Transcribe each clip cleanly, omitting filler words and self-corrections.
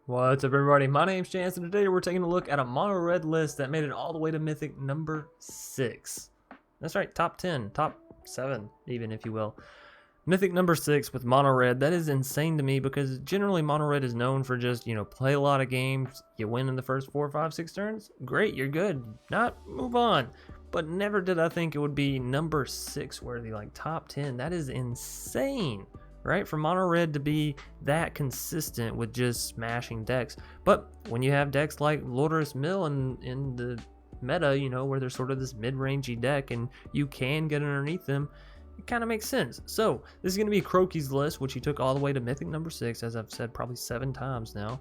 What's up, everybody? My name's Chance, and today we're taking a look at a mono red list that made it all the way to Mythic number 6. That's right, top 10, top 7, even, if you will. Mythic number 6 with mono red. That is insane to me because generally mono red is known for just, play a lot of games, you win in the first 4, 5, 6 turns. Great, you're good. Not move on. But never did I think it would be number 6 worthy, like top 10. That is insane. Right, for mono red to be that consistent with just smashing decks. But when you have decks like Lordorous Mill in the meta, where there's sort of this mid-rangey deck and you can get underneath them, it kind of makes sense. So this is going to be Crokeyz list, which he took all the way to Mythic number 6, as I've said probably 7 times now.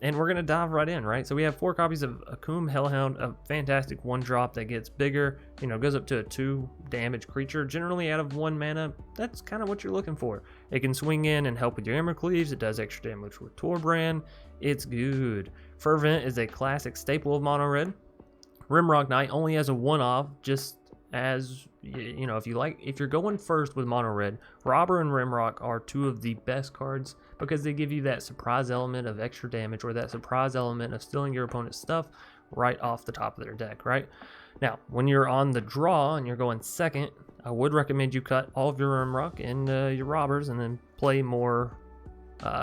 And we're going to dive right in, right? So we have 4 copies of Akoum Hellhound, a fantastic 1-drop that gets bigger, goes up to a 2 damage creature, generally out of 1 mana. That's kind of what you're looking for. It can swing in and help with your Embercleaves. It does extra damage with Torbrand. It's good. Fervent is a classic staple of mono red. Rimrock Knight only has a 1-off, just as if you're going first with mono red, Robber and Rimrock are 2 of the best cards because they give you that surprise element of extra damage or that surprise element of stealing your opponent's stuff right off the top of their deck, right? Now, when you're on the draw and you're going second, I would recommend you cut all of your Rimrock and your Robbers and then play more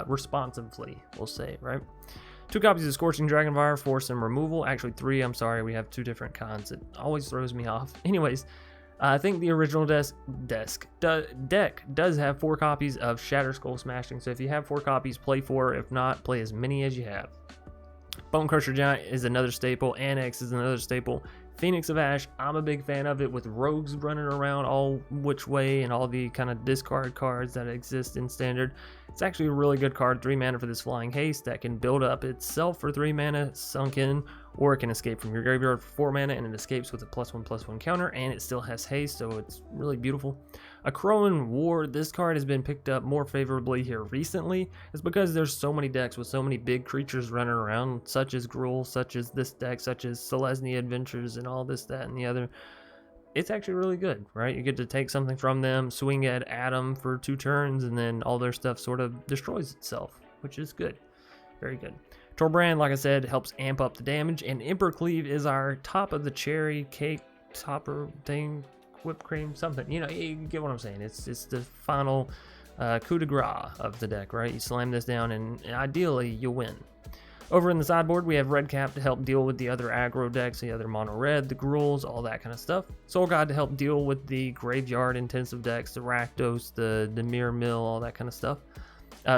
responsively, we'll say, right? 2 copies of Scorching Dragonfire for some removal. Actually 3, I'm sorry, we have 2 different cons. It always throws me off. Anyways, I think the original deck does have 4 copies of Shatterskull Smashing. So if you have 4 copies, play 4. If not, play as many as you have. Bonecrusher Giant is another staple. Anax is another staple. Phoenix of Ash, I'm a big fan of it with rogues running around all which way and all the kind of discard cards that exist in Standard. It's actually a really good card, 3 mana for this Flying Haste that can build up itself for 3 mana sunk in, or it can escape from your graveyard for 4 mana and it escapes with a +1/+1 counter, and it still has haste, so it's really beautiful. Akroan War, this card has been picked up more favorably here recently. It's because there's so many decks with so many big creatures running around, such as Gruul, such as this deck, such as Selesnya Adventures, and all this, that, and the other. It's actually really good, right? You get to take something from them, swing at Adam for 2 turns, and then all their stuff sort of destroys itself, which is good. Very good. Torbrand, like I said, helps amp up the damage, and Embercleave is our top of the cherry cake topper thing, whipped cream, something. You get what I'm saying. It's the final coup de grace of the deck, right? You slam this down, and ideally, you'll win. Over in the sideboard, we have Redcap to help deal with the other aggro decks, the other mono red, the Gruuls, all that kind of stuff. Soul God to help deal with the graveyard intensive decks, the Rakdos, the Mirror Mill, all that kind of stuff.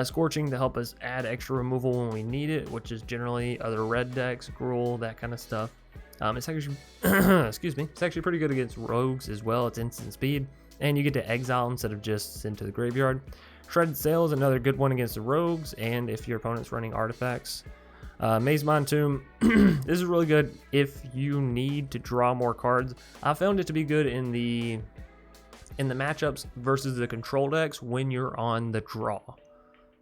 Scorching to help us add extra removal when we need it, which is generally other red decks, Gruul, that kind of stuff. It's actually, excuse me, it's actually pretty good against rogues as well. It's instant speed, and you get to exile instead of just send to the graveyard. Shredded Sail is another good one against the rogues, and if your opponent's running artifacts. Maze Mind Tomb, this is really good if you need to draw more cards. I found it to be good in the matchups versus the control decks when you're on the draw,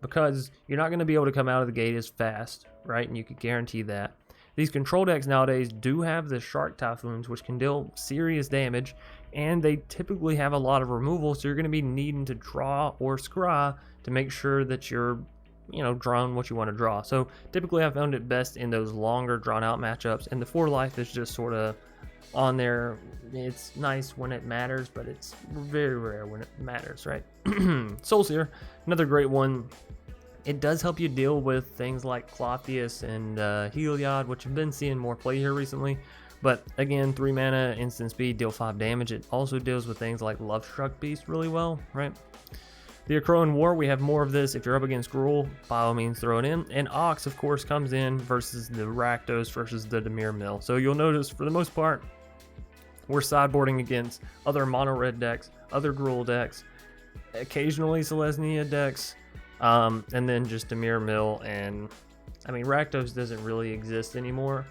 because you're not going to be able to come out of the gate as fast, right? And you could guarantee that. These control decks nowadays do have the Shark Typhoons, which can deal serious damage, and they typically have a lot of removal, so you're going to be needing to draw or scry to make sure that you're drawing what you want to draw. So typically I found it best in those longer drawn out matchups, and the 4 life is just sort of on there. It's nice when it matters, but it's very rare when it matters, right? Soulseer, another great one. It does help you deal with things like Clothius and Heliod, which have been seeing more play here recently. But again, 3 mana, instant speed, deal 5 damage. It also deals with things like Lovestruck Beast really well, right? The Akroan War, we have more of this. If you're up against Gruul, by all means throw it in. And Ox, of course, comes in versus the Rakdos versus the Dimir Mill. So you'll notice, for the most part, we're sideboarding against other mono red decks, other Gruul decks, occasionally Selesnya decks, and then just Dimir Mill. And I mean, Rakdos doesn't really exist anymore,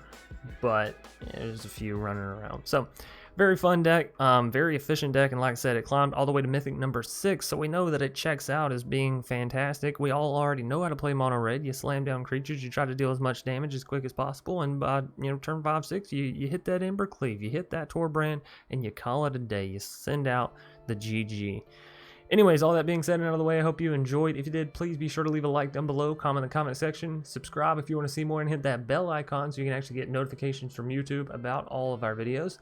but there's a few running around. So very fun deck, very efficient deck, and like I said, it climbed all the way to Mythic number 6, so we know that it checks out as being fantastic. We all already know how to play mono red. You slam down creatures, you try to deal as much damage as quick as possible, and by turn 5-6, you hit that Embercleave, you hit that Torbrand, and you call it a day. You send out the GG. Anyways, all that being said and out of the way, I hope you enjoyed. If you did, please be sure to leave a like down below, comment in the comment section, subscribe if you want to see more, and hit that bell icon so you can actually get notifications from YouTube about all of our videos.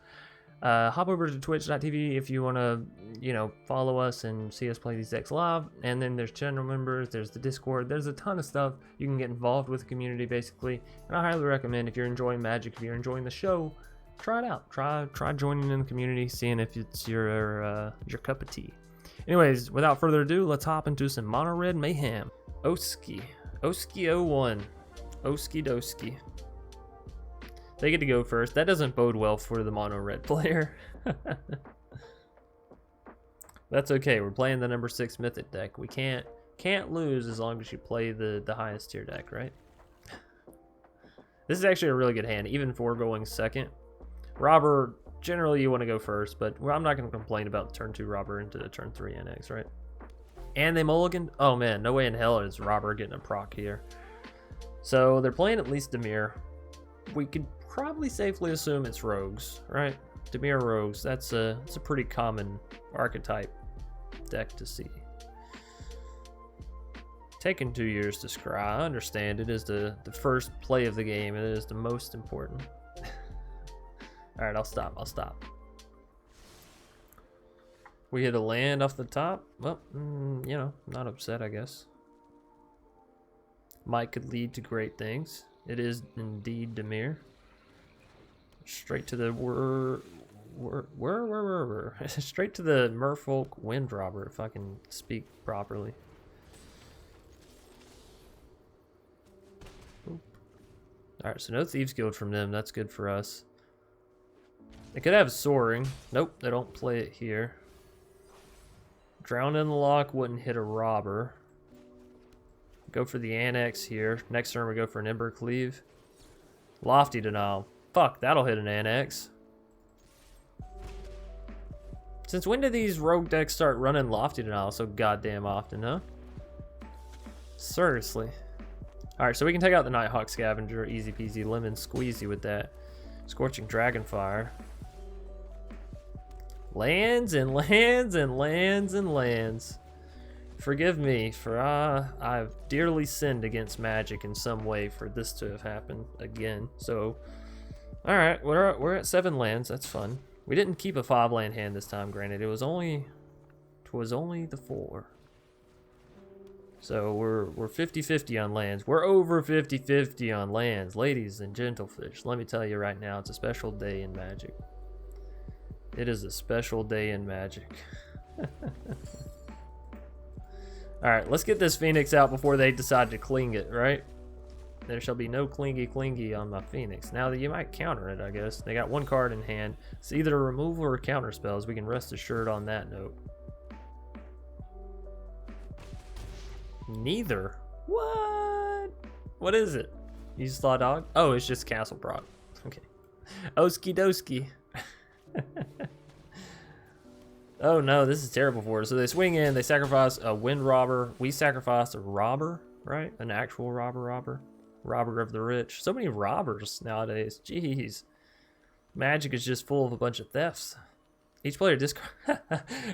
Hop over to twitch.tv if you want to, you know, follow us and see us play these decks live. And then there's channel members, there's the Discord, there's a ton of stuff you can get involved with the community basically. And I highly recommend, if you're enjoying Magic, if you're enjoying the show, try it out. Try joining in the community, seeing if it's your cup of tea. Anyways, without further ado, let's hop into some mono red mayhem. Oski 01, Oski doski. They get to go first. That doesn't bode well for the mono red player. That's okay. We're playing the number 6 mythic deck. We can't lose as long as you play the highest tier deck, right? This is actually a really good hand, even for going second. Robber, generally you want to go first, but I'm not going to complain about turn 2 Robber into the turn 3 Anax, right? And they mulligan. Oh man, no way in hell is Robber getting a proc here. So they're playing at least Dimir. We could probably safely assume it's rogues, right? Dimir rogues, that's a pretty common archetype deck to see. Taking 2 years to scry, I understand it is the first play of the game. It is the most important. All right, I'll stop. We hit a land off the top. Well, you know, not upset, I guess. Might could lead to great things. It is indeed Dimir. Straight to the straight to the Merfolk Wind Robber, if I can speak properly. Alright, so no Thieves Guild from them. That's good for us. They could have Soaring. Nope, they don't play it here. Drown in the Lock wouldn't hit a Robber. Go for the Anax here. Next turn we go for an Embercleave. Lofty Denial. Fuck, that'll hit an Anax. Since when do these rogue decks start running Lofty Denial so goddamn often, huh? Seriously. Alright, so we can take out the Nighthawk Scavenger. Easy peasy lemon squeezy with that. Scorching Dragonfire. Lands and lands and lands and lands. Forgive me, for I've dearly sinned against Magic in some way for this to have happened again. So, alright, we're at 7 lands. That's fun. We didn't keep a 5-land hand this time, granted. It was only the 4. So we're 50-50 on lands. We're over 50-50 on lands. Ladies and gentlefish, let me tell you right now, it's a special day in Magic. It is a special day in Magic. Alright, let's get this Phoenix out before they decide to cling it, right? There shall be no clingy on my Phoenix. Now that you might counter it, I guess. They got 1 card in hand. It's either a removal or counter spells. We can rest assured on that note. Neither. What? What is it? You saw dog? Oh, it's just Castle Proc. Okay. Oski doski. Oh no, this is terrible for us. So they swing in, they sacrifice a Wind Robber. We sacrifice a Robber, right? An actual Robber. Robber of the rich. So many robbers nowadays. Jeez. Magic is just full of a bunch of thefts. Each player discard.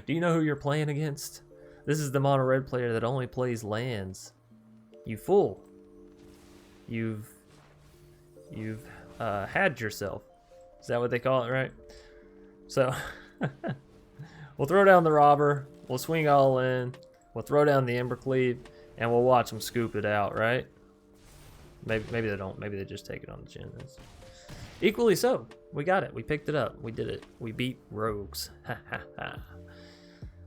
Do you know who you're playing against? This is the mono red player that only plays lands. You fool. You've had yourself. Is that what they call it, right? So we'll throw down the Robber. We'll swing all in. We'll throw down the Embercleave, and we'll watch them scoop it out, right? Maybe they don't. Maybe they just take it on the chin. That's equally so. We got it. We picked it up. We did it. We beat rogues. Ha ha ha.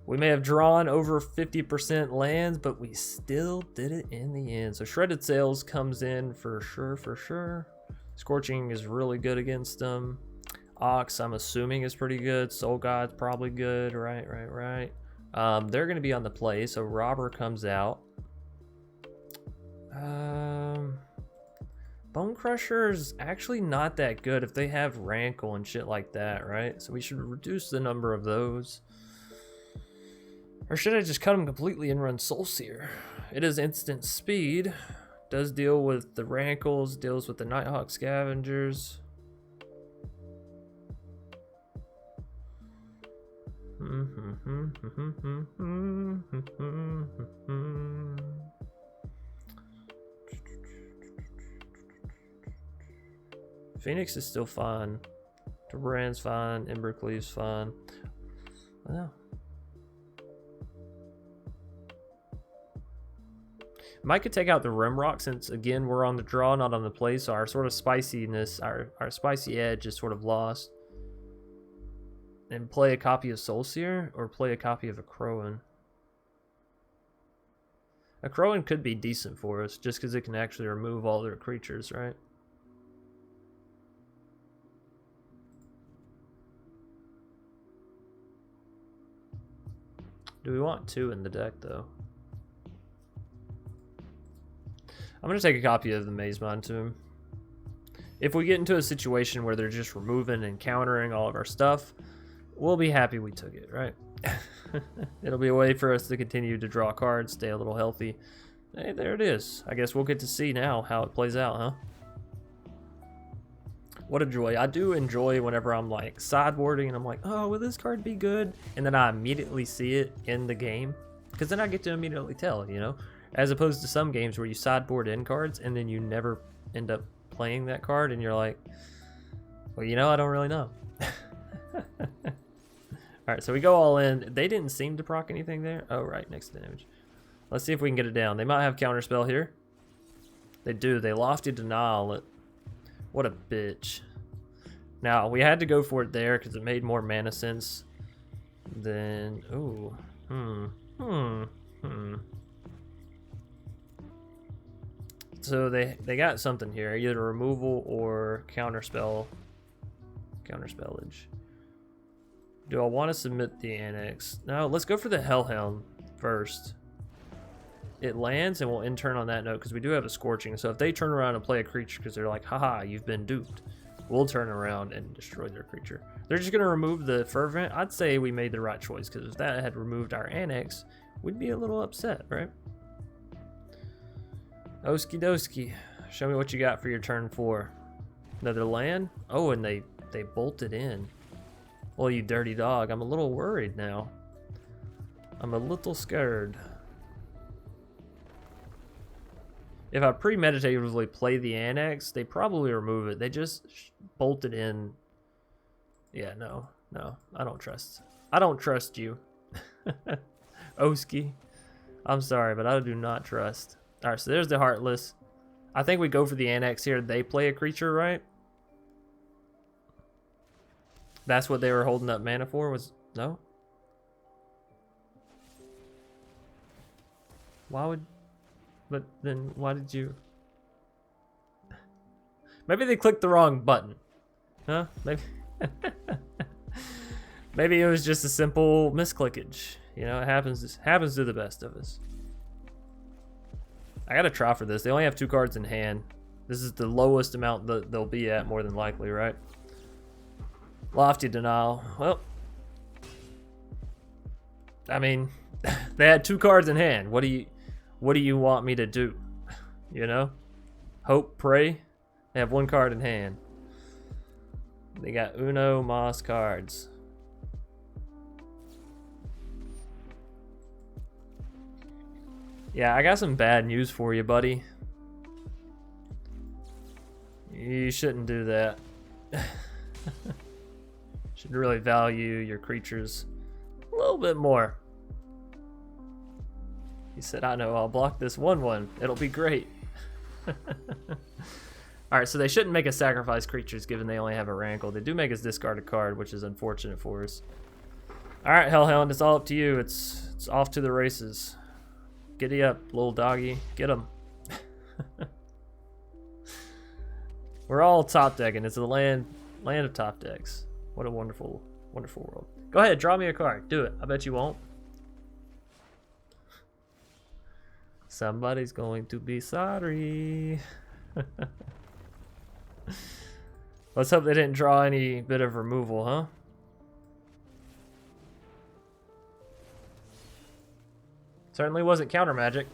We may have drawn over 50% lands, but we still did it in the end. So Shredded Sails comes in for sure. Scorching is really good against them. Ox, I'm assuming, is pretty good. Soul God's probably good. Right. They're going to be on the play, so Robber comes out. Bonecrusher is actually not that good if they have Rankle and shit like that, right? So we should reduce the number of those. Or should I just cut them completely and run Soulseer? It is instant speed. Does deal with the Rankles, deals with the Nighthawk Scavengers. Phoenix is still fine. Doran's fine. Embercleave's fine. Well, might could take out the Rimrock since again we're on the draw, not on the play, so our sort of spiciness, our spicy edge is sort of lost. And play a copy of Soulseer or play a copy of Akroan. Akroan could be decent for us just because it can actually remove all their creatures, right? Do we want 2 in the deck though? I'm going to take a copy of the Maze Mind to him. If we get into a situation where they're just removing and countering all of our stuff, we'll be happy we took it, right? It'll be a way for us to continue to draw cards, stay a little healthy. Hey, there it is. I guess we'll get to see now how it plays out, huh? What a joy. I do enjoy whenever I'm like sideboarding and I'm like, oh, will this card be good? And then I immediately see it in the game. Because then I get to immediately tell, you know? As opposed to some games where you sideboard in cards and then you never end up playing that card and you're like, well, you know, I don't really know. Alright, so we go all in. They didn't seem to proc anything there. Oh, right, next to the image. Let's see if we can get it down. They might have counterspell here. They do. They lofty denial it. What a bitch. Now, we had to go for it there because it made more mana sense than... Ooh. So they got something here. Either removal or counterspell. Counterspellage. Do I want to submit the Anax? No, let's go for the Hellhound first. It lands and we'll end turn on that note because we do have a Scorching. So if they turn around and play a creature because they're like, haha, you've been duped, we'll turn around and destroy their creature. They're just going to remove the Fervent. I'd say we made the right choice because if that had removed our Anax, we'd be a little upset, right? Oski doski. Show me what you got for your turn 4. Another land? Oh, and they bolted in. Well, you dirty dog. I'm a little worried now. I'm a little scared. If I premeditatively play the Anax, they probably remove it. They just bolted in. Yeah, no. I don't trust. I don't trust you. Oski. I'm sorry, but I do not trust. Alright, so there's the Heartless. I think we go for the Anax here. They play a creature, right? That's what they were holding up mana for, was... No? Why would... But then why did you... Maybe they clicked the wrong button. Huh? Maybe... Maybe it was just a simple misclickage. You know, it happens to the best of us. I gotta try for this. They only have 2 cards in hand. This is the lowest amount that they'll be at, more than likely, right? Lofty denial. Well, I mean, they had 2 cards in hand. What do you want me to do? You know? Hope, pray. They have 1 card in hand. They got Uno Mas cards. Yeah, I got some bad news for you, buddy. You shouldn't do that. Should really value your creatures a little bit more. He said, I know, I'll block this 1/1. It'll be great. Alright, so they shouldn't make us sacrifice creatures given they only have a Rankle. They do make us discard a card, which is unfortunate for us. Alright, Hellhound, it's all up to you. It's off to the races. Giddy up, little doggy. Get him. We're all top decking. It's a land of top decks. What a wonderful, wonderful world. Go ahead, draw me a card. Do it. I bet you won't. Somebody's going to be sorry. Let's hope they didn't draw any bit of removal, huh? Certainly wasn't counter magic.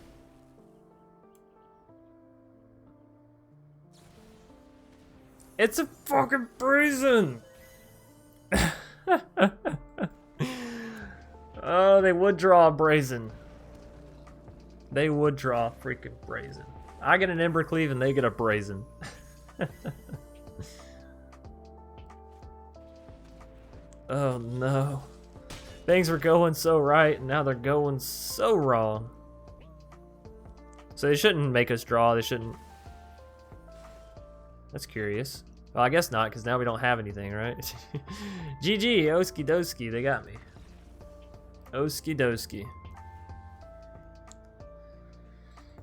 It's a fucking Brazen! Oh, they would draw a Brazen. They would draw a freaking Brazen. I get an Embercleave and they get a Brazen. Oh no. Things were going so right, and now they're going so wrong. So they shouldn't make us draw. They shouldn't. That's curious. Well, I guess not, because now we don't have anything, right? GG, oski doski, they got me. Oski doski.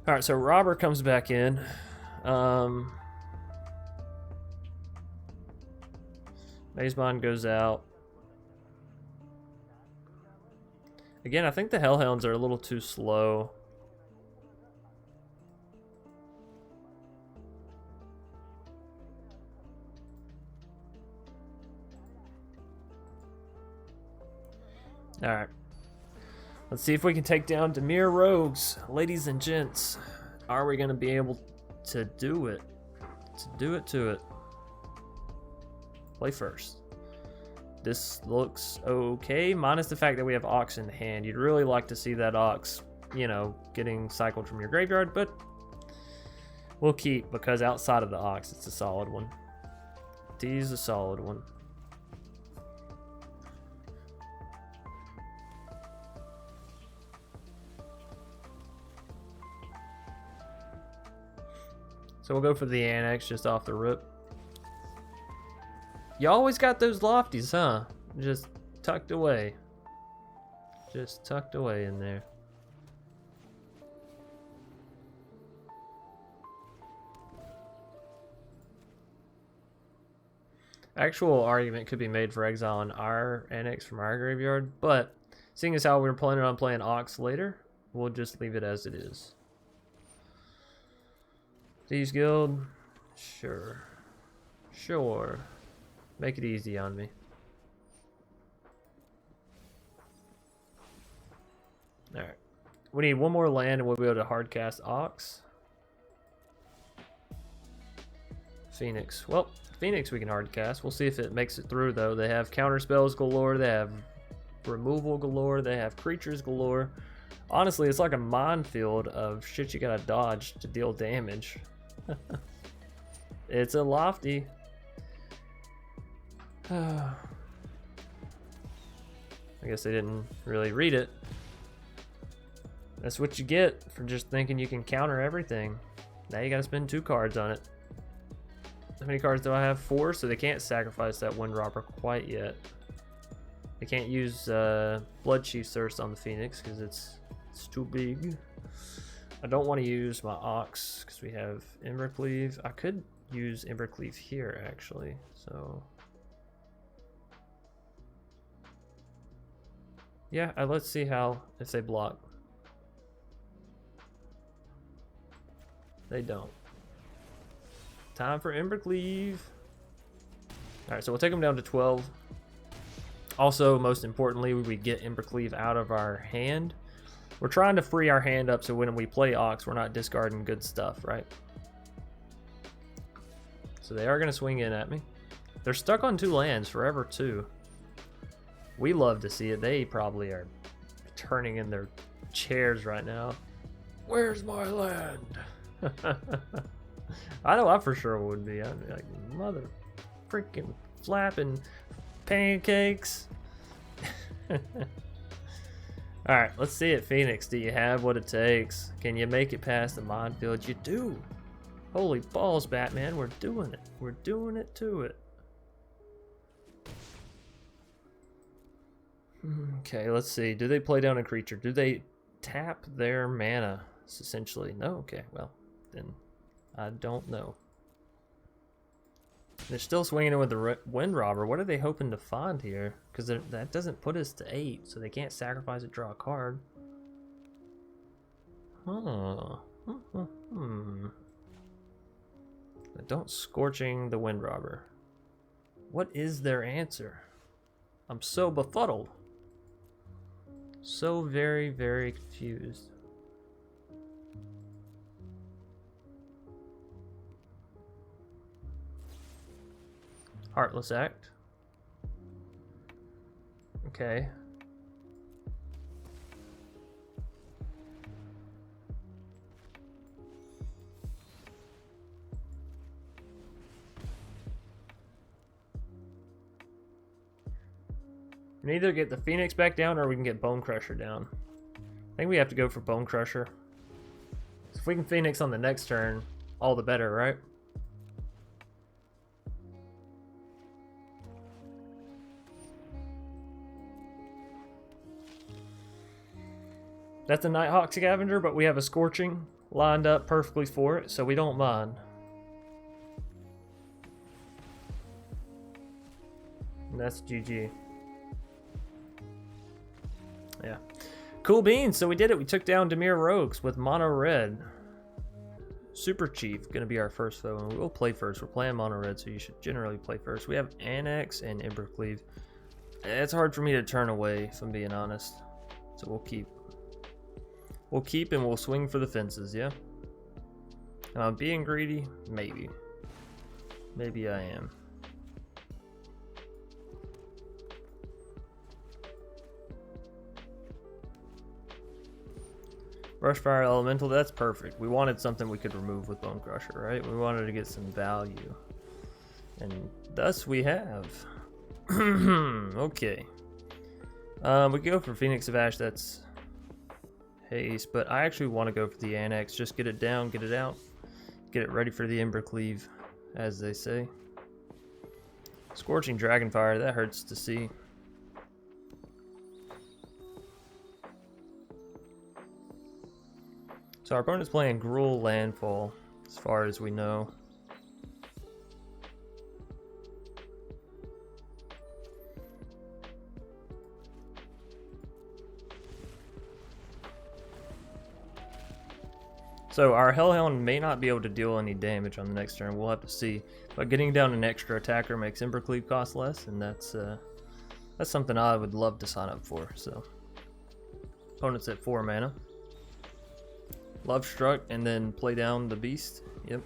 Alright, so Robber comes back in. Mazebond goes out. Again, I think the Hellhounds are a little too slow. Alright. Let's see if we can take down Dimir Rogues. Ladies and gents, are we going to be able to do it? To it. Play first. This looks okay, minus the fact that we have Ox in hand. You'd really like to see that Ox, you know, getting cycled from your graveyard, but we'll keep, because outside of the Ox, it's a solid one. D's a solid one. So we'll go for the Anax just off the rip. You always got those lofties, huh? Just tucked away. Just tucked away in there. Actual argument could be made for exiling our Anax from our graveyard, but seeing as how we were planning on playing Ox later, we'll just leave it as it is. Thieves Guild? Sure. Sure. Make it easy on me. Alright. We need one more land and we'll be able to hardcast Ox. Phoenix. Well, Phoenix we can hardcast. We'll see if it makes it through though. They have counter spells galore. They have removal galore. They have creatures galore. Honestly, it's like a minefield of shit you gotta dodge to deal damage. It's a lofty. I guess they didn't really read it. That's what you get for just thinking you can counter everything. Now you gotta spend 2 cards on it. How many cards do I have? 4, so they can't sacrifice that Wind Robber quite yet. They can't use Blood Chief Thirst on the Phoenix because it's too big. I don't want to use my Ox because we have Embercleave. I could use Embercleave here actually, so yeah, let's see how if they block. They don't. Time for Embercleave. Alright, so we'll take them down to 12. Also, most importantly, we get Embercleave out of our hand. We're trying to free our hand up so when we play Ox, we're not discarding good stuff, right? So they are going to swing in at me. They're stuck on 2 lands forever, too. We love to see it. They probably are turning in their chairs right now. Where's my land? I know I for sure would be. I'd be like, mother freaking flapping pancakes. Alright, let's see it, Phoenix. Do you have what it takes? Can you make it past the minefield? You do. Holy balls, Batman. We're doing it. We're doing it to it. Okay, let's see. Do they play down a creature? Do they tap their mana, essentially? No? Okay, well, then I don't know. They're still swinging in with the Wind Robber. What are they hoping to find here? Because that doesn't put us to 8, so they can't sacrifice it, draw a card. Huh. Don't Scorching the Wind Robber. What is their answer? I'm so befuddled. So very, very confused. Heartless Act. Okay. can either get the Phoenix back down or we can get Bonecrusher down. I think we have to go for Bonecrusher. So if we can Phoenix on the next turn, all the better, right? That's a Nighthawk Scavenger, but we have a Scorching lined up perfectly for it, so we don't mind. And that's GG. Yeah. Cool beans, so we did it. We took down Dimir Rogues with mono red. Super Chief, gonna be our first foe, and we'll play first. We're playing mono red, so you should generally play first. We have Anax and Embercleave. It's hard for me to turn away, if I'm being honest. So we'll keep. We'll keep and we'll swing for the fences, yeah? Am I being greedy? Maybe. Maybe I am. Brushfire Elemental, that's perfect. We wanted something we could remove with Bonecrusher, right? We wanted to get some value. And thus we have. Okay. We go for Phoenix of Ash, that's haste, but I actually want to go for the Anax. Just get it down, get it out. Get it ready for the Embercleave, as they say. Scorching Dragonfire, that hurts to see. So our opponent's playing Gruul Landfall, as far as we know. So our Hellhound may not be able to deal any damage on the next turn. We'll have to see. But getting down an extra attacker makes Embercleave cost less, and that's something I would love to sign up for. So opponent's at 4 mana. Love Struck and then play down the beast. Yep.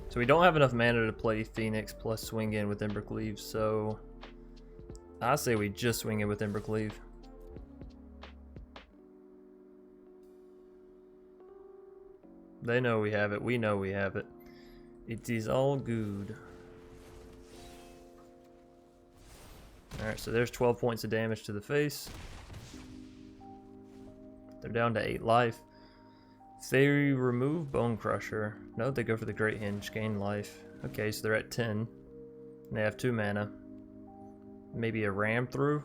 So we don't have enough mana to play Phoenix plus swing in with Embercleave, so I say we just swing in with Embercleave. They know we have it. We know we have it. It is all good. Alright, so there's 12 points of damage to the face. They're down to 8 life. If they remove Bonecrusher, no, they go for the Great Hinge, gain life. Okay, so they're at 10. And they have 2 mana. Maybe a ram through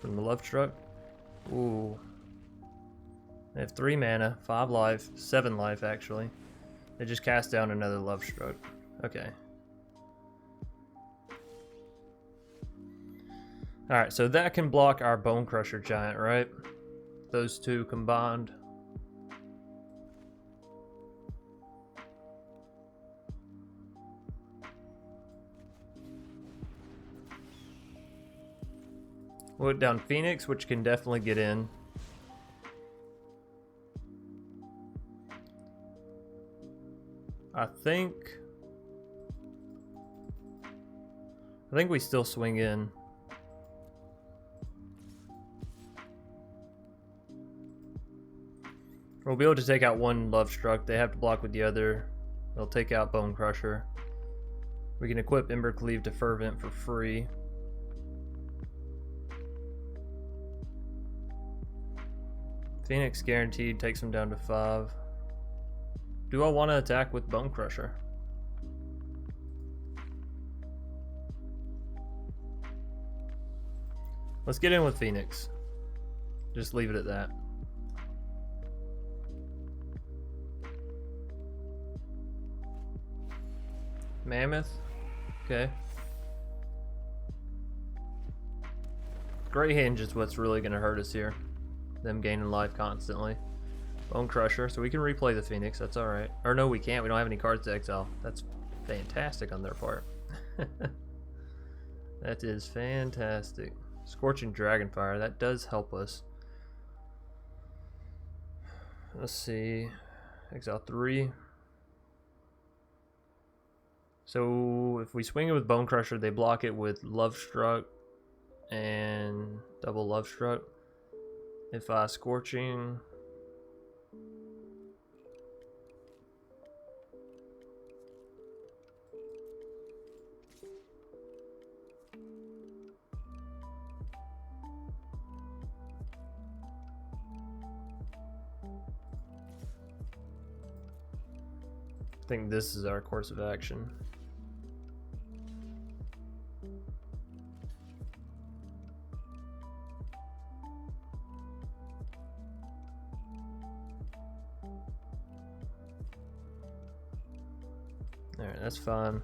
from the Love Struck. Ooh. They have 3 mana, 5 life, 7 life actually. They just cast down another Love Struck. Okay. Alright, so that can block our Bonecrusher Giant, right? Those two combined. We'll put down Phoenix, which can definitely get in. I think we still swing in. We'll be able to take out one Love Struck. They have to block with the other. They'll take out Bonecrusher. We can equip Embercleave to Fervent for free. Phoenix guaranteed takes them down to 5. Do I want to attack with Bonecrusher? Let's get in with Phoenix. Just leave it at that. Mammoth? Okay. Great Hinge is what's really going to hurt us here. Them gaining life constantly. Bonecrusher, so we can replay the Phoenix, that's alright. Or no, we can't, we don't have any cards to exile. That's fantastic on their part. That is fantastic. Scorching Dragonfire, that does help us. Let's see. Exile 3. So if we swing it with Bonecrusher, they block it with Love Struck and double Love Struck. If I Scorching... I think this is our course of action. Alright, that's fine.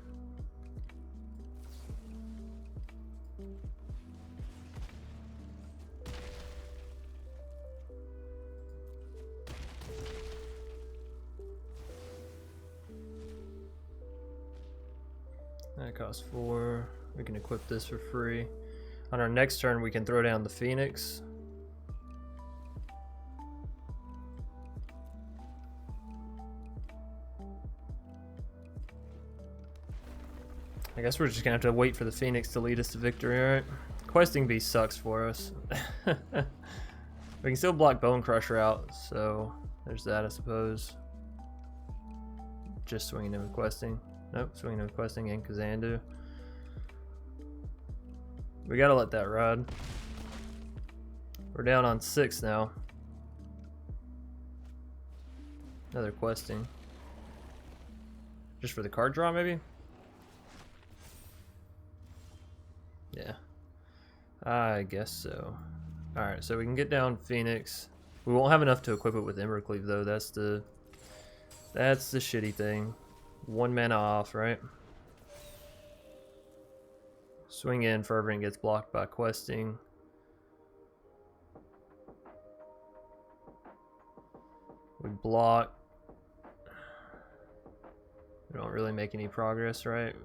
That costs 4. We can equip this for free. On our next turn, we can throw down the Phoenix. I guess we're just gonna have to wait for the Phoenix to lead us to victory, alright? Questing Beast sucks for us. We can still block Bonecrusher out, so there's that, I suppose. Just swinging in with questing. Nope, swinging in with questing and Kazandu. We gotta let that ride. We're down on 6 now. Another questing. Just for the card draw, maybe? Yeah. I guess so. Alright, so we can get down Phoenix. We won't have enough to equip it with Embercleave, though. That's the shitty thing. 1 mana off, right? Swing in, Fervent gets blocked by questing. We block. We don't really make any progress, right?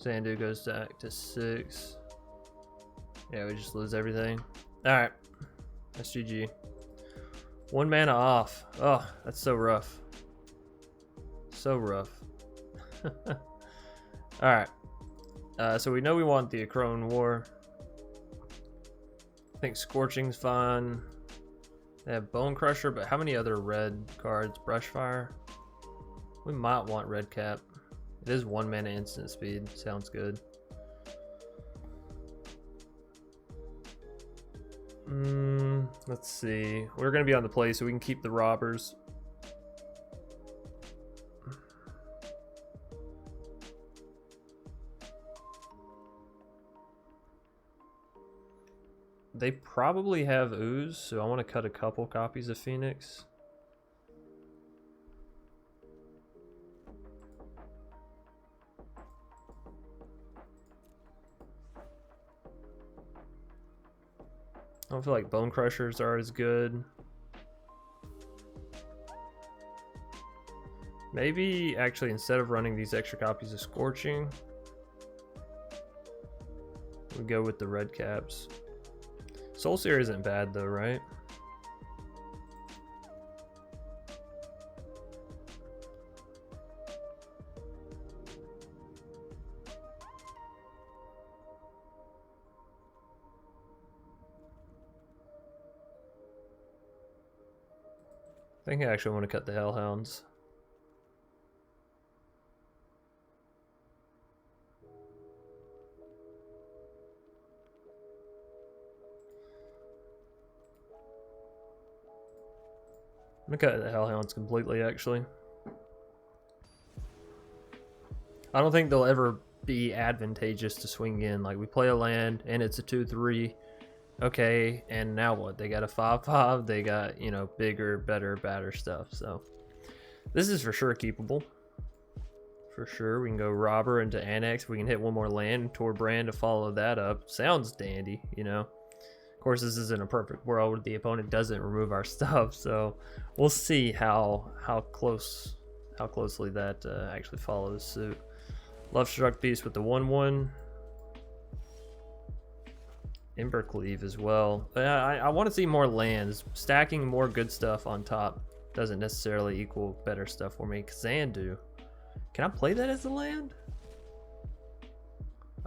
Zandu goes back to 6. Yeah, we just lose everything. Alright. That's GG. 1 mana off. Oh, that's so rough. So rough. Alright. So we know we want the Akroan War. I think Scorching's fine. They have Bonecrusher, but how many other red cards? Brushfire? We might want Red Cap. It is 1 mana instant speed. Sounds good. Let's see. We're going to be on the play, so we can keep the robbers. They probably have Ooze, so I want to cut a couple copies of Phoenix. I don't feel like Bonecrushers are as good. Maybe actually instead of running these extra copies of Scorching, we go with the red caps. Soulseer isn't bad though, right? I think I actually want to cut the Hellhounds. I'm gonna cut the Hellhounds completely, actually. I don't think they'll ever be advantageous to swing in. Like, we play a land, and it's a 2/3. Okay, and now what? They got a 5/5. They got, you know, bigger, better, badder stuff. So, this is for sure keepable. For sure. We can go Robber into Anax. We can hit 1 more land, Torbrand to follow that up. Sounds dandy, you know. Of course, this isn't a perfect world where the opponent doesn't remove our stuff, so we'll see how closely that actually follows suit. Love Struck Beast with the 1/1. Embercleave as well. I want to see more lands. Stacking more good stuff on top doesn't necessarily equal better stuff for me. Kazandu. Can I play that as a land?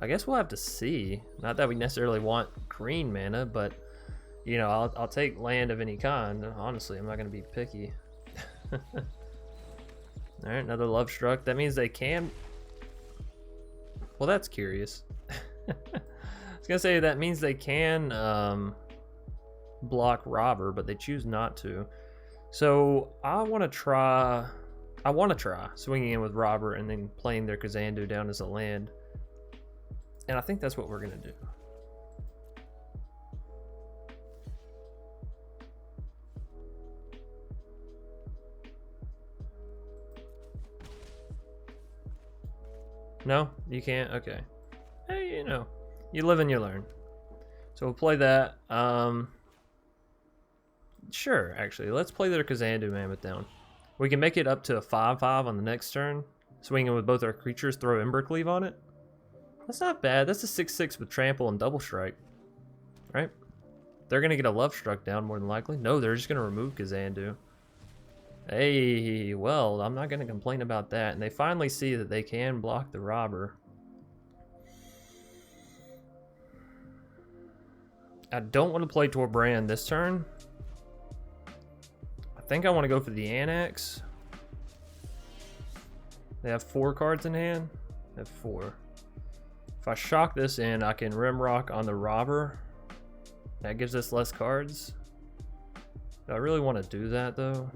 I guess we'll have to see. Not that we necessarily want green mana, but you know, I'll take land of any kind. Honestly, I'm not going to be picky. Alright, another Love Struck. That means they can... Well, that's curious. I was going to say that means they can block Robber, but they choose not to. So I want to try I want to try swinging in with Robber and then playing their Kazandu down as a land. And I think that's what we're going to do. No? You can't? Okay. Hey, you know, you live and you learn. So we'll play that. Sure, actually. Let's play their Kazandu Mammoth down. We can make it up to a 5/5 on the next turn. Swinging with both our creatures, throw Embercleave on it. That's not bad. That's a 6/6 with Trample and Double Strike. Right? They're going to get a Love Struck down more than likely. No, they're just going to remove Kazandu. Hey, well, I'm not going to complain about that. And they finally see that they can block the Robber. I don't want to play Torbrand this turn. I think I want to go for the Anax. They have 4 cards in hand. They have 4. If I shock this in, I can Rimrock on the Robber. That gives us less cards. Do I really want to do that though?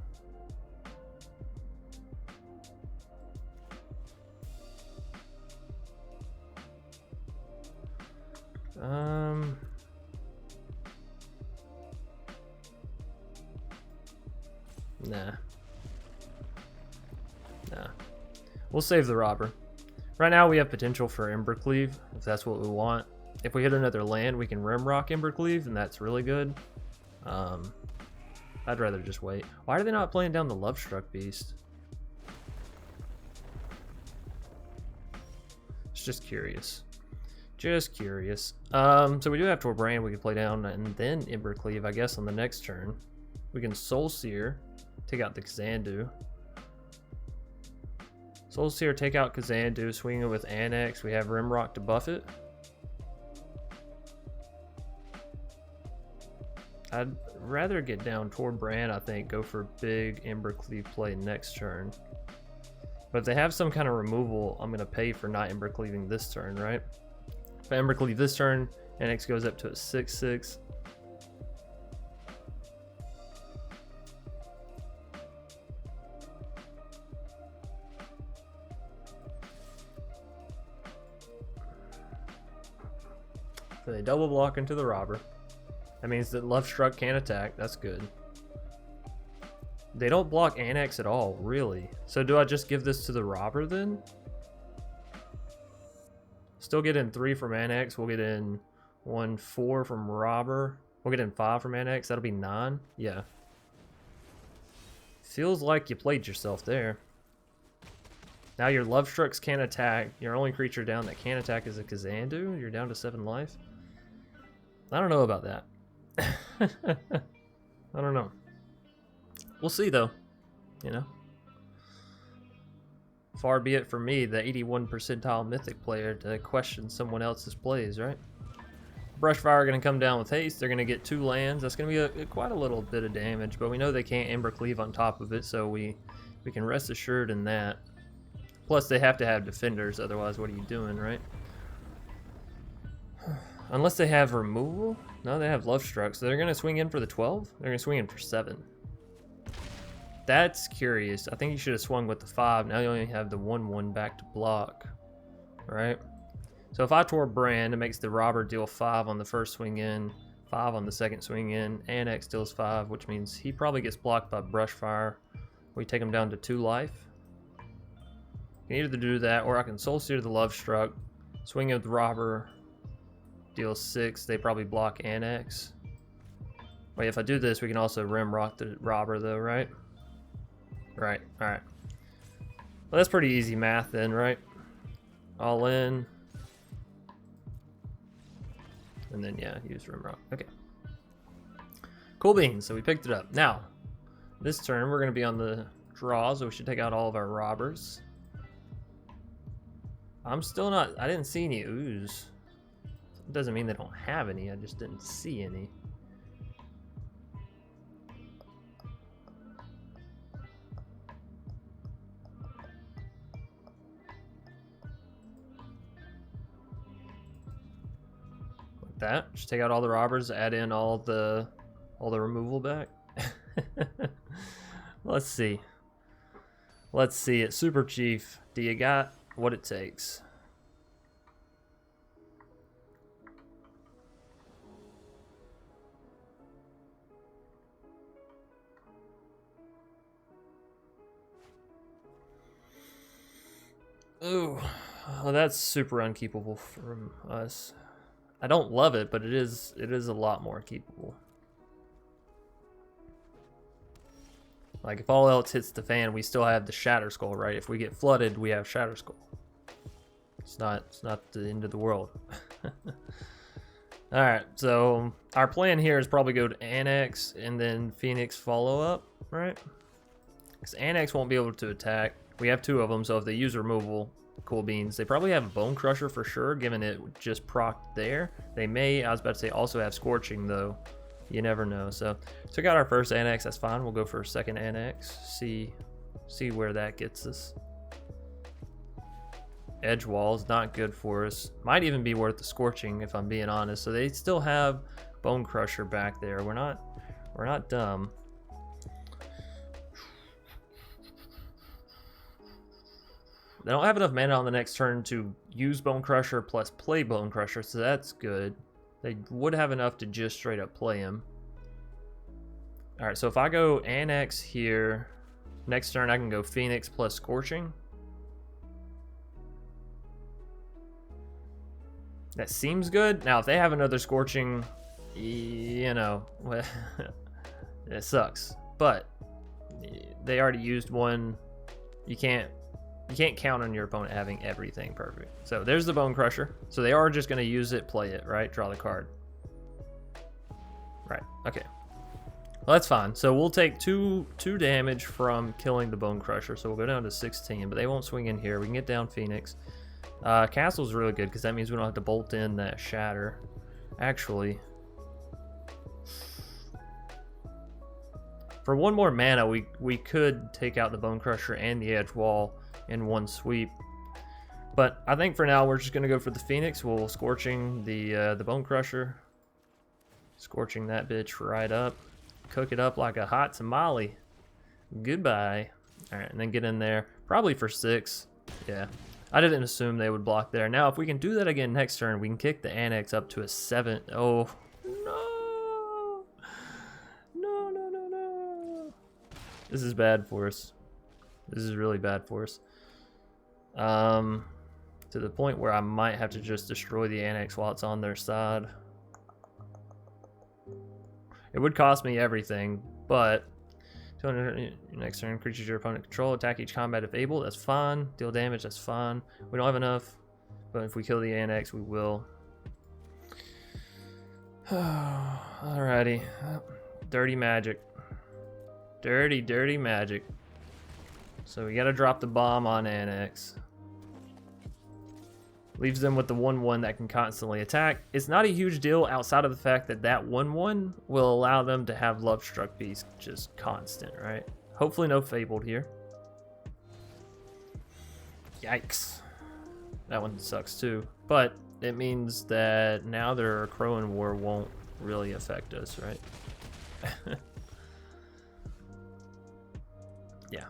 Nah. We'll save the Robber. Right now we have potential for Embercleave, if that's what we want. If we hit another land, we can Rimrock Embercleave, and that's really good. I'd rather just wait. Why are they not playing down the Lovestruck Beast? It's just curious. Just curious. So we do have Torbrand we can play down, and then Embercleave, I guess, on the next turn. We can Soulseer, take out the Kazandu. Soulseer, take out Kazandu, swing it with Anax. We have Rimrock to buff it. I'd rather get down Torbrand, I think, go for big Embercleave play next turn. But if they have some kind of removal, I'm going to pay for not Embercleaving this turn, right? If I Embercleave this turn, Anax goes up to a 6/6. So they double block into the Robber. That means that Lovestruck can't attack. That's good. They don't block Anax at all, really. So do I just give this to the Robber then? Still get in 3 from Anax. We'll get in 1, 4 from Robber. We'll get in 5 from Anax. That'll be 9. Yeah. Feels like you played yourself there. Now your Lovestrucks can't attack. Your only creature down that can attack is a Kazandu. You're down to 7 life. I don't know about that. I don't know. We'll see though. You know. Far be it from me, the 81 percentile Mythic player, to question someone else's plays, right? Brushfire are going to come down with haste. They're going to get 2 lands. That's going to be quite a little bit of damage, but we know they can't Embercleave on top of it, so we can rest assured in that. Plus, they have to have defenders, otherwise what are you doing, right? Unless they have removal? No, they have Lovestruck, so they're going to swing in for the 12? They're going to swing in for 7. That's curious. I think you should have swung with the 5. Now you only have the 1/1 back to block, right? So if I Torbrand, it makes the Robber deal 5 on the first swing in, 5 on the second swing in, Anax deals 5, which means he probably gets blocked by Brushfire. We take him down to 2 life. I can either do that, or I can Soulseer the Lovestruck, swing with Robber, deal 6. They probably block Anax. Wait, if I do this, we can also Rimrock the Robber, though, right? Right. All right. Well, that's pretty easy math, then, right? All in, and then yeah, use Rimrock. Okay. Cool beans. So we picked it up. Now, this turn we're going to be on the draw, so we should take out all of our Robbers. I'm still not. I didn't see any ooze. It doesn't mean they don't have any. I just didn't see any. Like that. Just take out all the Robbers. Add in all the removal back. Let's see. Let's see it. Super Chief, do you got what it takes? Ooh, well, that's super unkeepable from us. I don't love it, but it is a lot more keepable. Like, if all else hits the fan, we still have the Shatterskull, right? If we get flooded, we have Shatterskull. It's not the end of the world. Alright, so our plan here is probably go to Anax and then Phoenix follow up, right? Because Anax won't be able to attack. We have 2 of them, so if they use removal, cool beans. They probably have Bonecrusher for sure, given it just procced there. They may, I was about to say, also have Scorching, though. You never know. So took out our first Anax, that's fine. We'll go for a second Anax, see where that gets us. Edge walls, not good for us. Might even be worth the Scorching, if I'm being honest. So they still have Bonecrusher back there. We're not dumb. They don't have enough mana on the next turn to use Bonecrusher plus play Bonecrusher, so that's good. They would have enough to just straight up play him. Alright, so if I go Anax here, next turn I can go Phoenix plus Scorching. That seems good. Now, if they have another Scorching, you know, it sucks. But they already used one. You can't count on your opponent having everything perfect. So there's the Bonecrusher. So they are just going to use it, play it, right? Draw the card. Right, okay. Well, that's fine. So we'll take two damage from killing the Bonecrusher. So we'll go down to 16, but they won't swing in here. We can get down Phoenix. Castle's really good because that means we don't have to bolt in that Shatter. Actually, for one more mana, we could take out the Bonecrusher and the Edge Wall in one sweep. But I think for now we're just gonna go for the Phoenix. We'll Scorching the Bonecrusher, Scorching that bitch right up, cook it up like a hot tamale. Goodbye. All right, and then get in there probably for 6. Yeah, I didn't assume they would block there. Now if we can do that again next turn, we can kick the Anax up to a 7. Oh no, no. This is bad for us. This is really bad for us. To the point where I might have to just destroy the Anax while it's on their side. It would cost me everything, but 200 next turn, creatures your opponent control, attack each combat if able, that's fine. Deal damage, that's fine. We don't have enough, but if we kill the Anax, we will. Alrighty. Dirty magic. Dirty magic. So we gotta drop the bomb on Anax. Leaves them with the 1/1 that can constantly attack. It's not a huge deal outside of the fact that that 1/1 will allow them to have Love Struck Beast just constant, right? Hopefully no Fabled here. Yikes. That one sucks too. But it means that now their Akroan War won't really affect us, right? Yeah.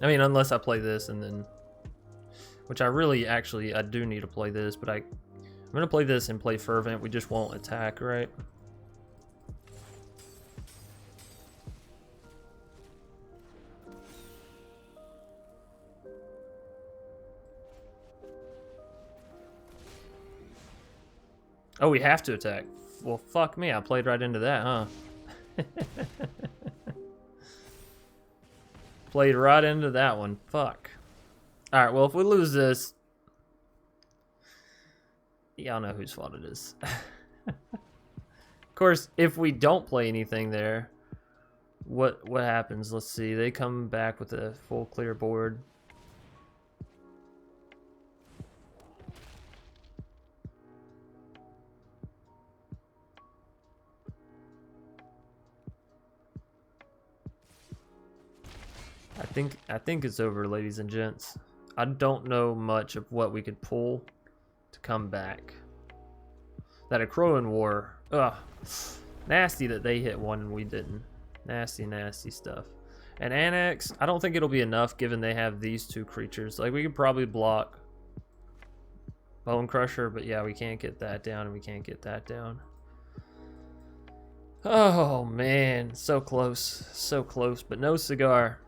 I mean, unless I play this and then... Which I do need to play this, but I'm going to play this and play Fervent. We just won't attack, right? Oh, we have to attack. Well, fuck me. I played right into that, huh? Played right into that one. Fuck. Alright, well, if we lose this, y'all know whose fault it is. Of course, if we don't play anything there, what happens? Let's see. They come back with a full clear board. I think it's over, ladies and gents. I don't know much of what we could pull to come back. That Akroan War, ugh, nasty that they hit one and we didn't. Nasty stuff. And Anax, I don't think it'll be enough given they have these two creatures. Like, we could probably block Bonecrusher, but yeah, we can't get that down and we can't get that down. Oh man, so close, but no cigar.